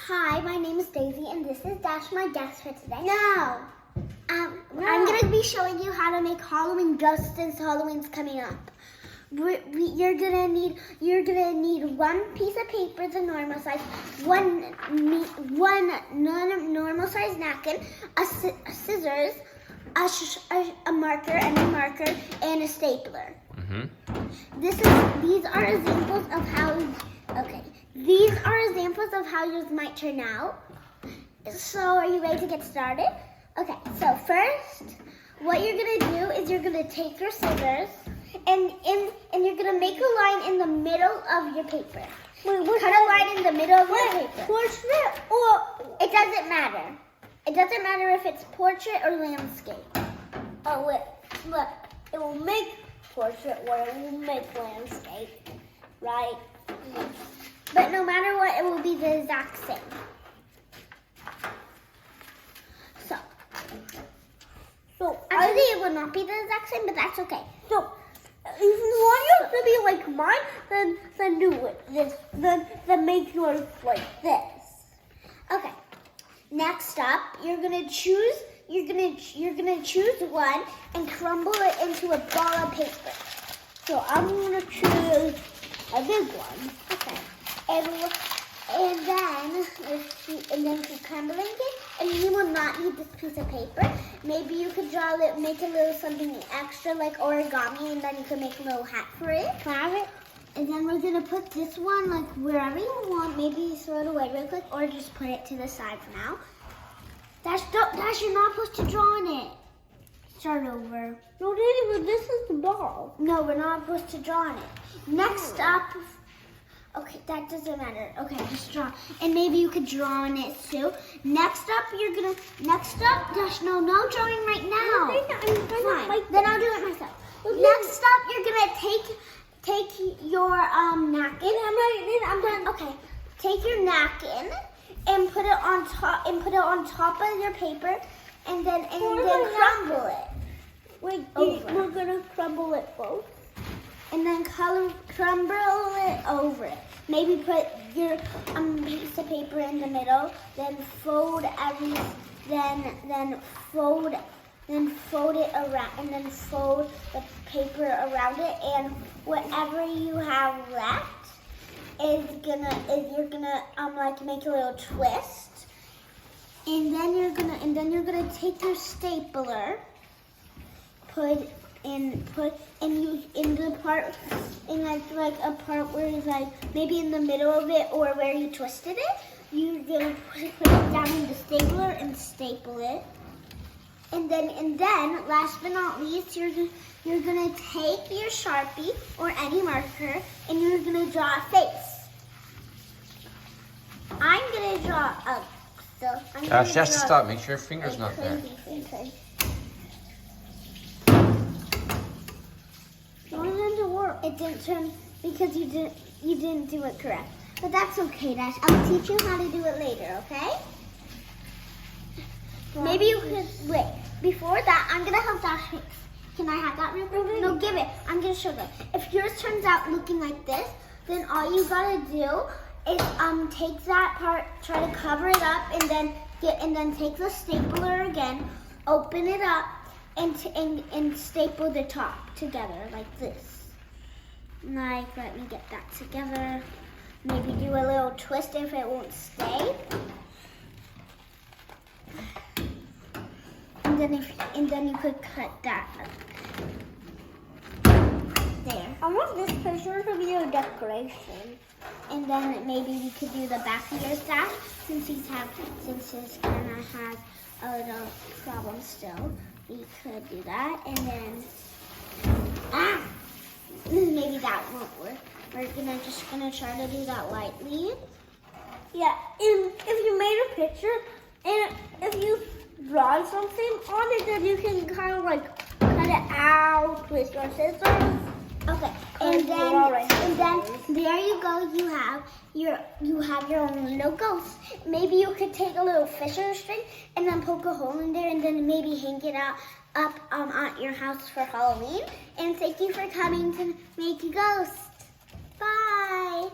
Hi, my name is Daisy, and this is Dash, my guest for today. No. I'm going to be showing you how to make Halloween ghosts since Halloween's coming up. You're gonna need one piece of paper, the normal size, one normal size napkin, a scissors, a marker, any marker, and a stapler. These are examples of how. These are examples of how yours might turn out. So, are you ready to get started? Okay. So first, what you're gonna do is you're gonna take your scissors. And you're gonna make a line in the middle of your paper. Cut a line in the middle of your paper. Portrait or it doesn't matter. It doesn't matter if it's portrait or landscape. Oh wait, look, it will make portrait or it will make landscape, right? But no matter what, it will be the exact same. So actually, it will not be the exact same, but that's okay. So. If you want yours to be like mine, then do it this. Then make yours like this. Okay. Next up, you're gonna choose one and crumble it into a ball of paper. So I'm gonna choose a big one. Okay. And then keep crumbling it, and you will not need this piece of paper. Maybe you could make a little something extra like origami, and then you could make a little hat for it. Have it. And then we're gonna put this one like wherever you want. Maybe throw it away real quick, or just put it to the side for now. Dash, you're not supposed to draw on it. Start over. No, Daddy, but this is the ball. No, we're not supposed to draw on it. Next up. Okay, that doesn't matter. Okay, just draw. And maybe you could draw on it too. Next up, Dash, no drawing right now. Fine, then I'll do it myself. Next up, you're gonna take your napkin. I'm done. Okay, take your napkin and put it on top of your paper, and then crumble it. Wait, we're gonna crumble it both. And then crumble it over it. Maybe put your piece of paper in the middle, then fold it around, and then fold the paper around it, and whatever you have left you're gonna like make a little twist, and then you're gonna take your stapler, put in the part in like a part where it's like maybe in the middle of it or where you twisted it. You're gonna put it down in the stapler and staple it. And then last but not least, you're gonna take your Sharpie or any marker and you're gonna draw a face. I'm gonna draw a. Gosh, you have to stop. Make sure your finger's not there. Okay. It didn't turn because you didn't do it correct. But that's okay, Dash. I'll teach you how to do it later, okay? Maybe you could wait. Before that, I'm gonna help Dash fix. Can I have that real quick? No, give it. I'm gonna show them. If yours turns out looking like this, then all you gotta do is take that part, try to cover it up, and then take the stapler again, open it up, and staple the top together like this. Like, let me get that together. Maybe do a little twist if it won't stay. And then you could cut that there. I want this picture to be a decoration. And then maybe we could do the back of your stash since his kind of has a little problem still. We could do that, and then maybe that won't work. We're just gonna try to do that lightly. Yeah, and if you made a picture and if you draw something on it, then you can kind of like cut it out with your scissors. Okay, and then there you go. You have your own little ghost. Maybe you could take a little fishing string and then poke a hole in there, and then maybe hang it up at your house for Halloween. And thank you for coming to make a ghost. Bye.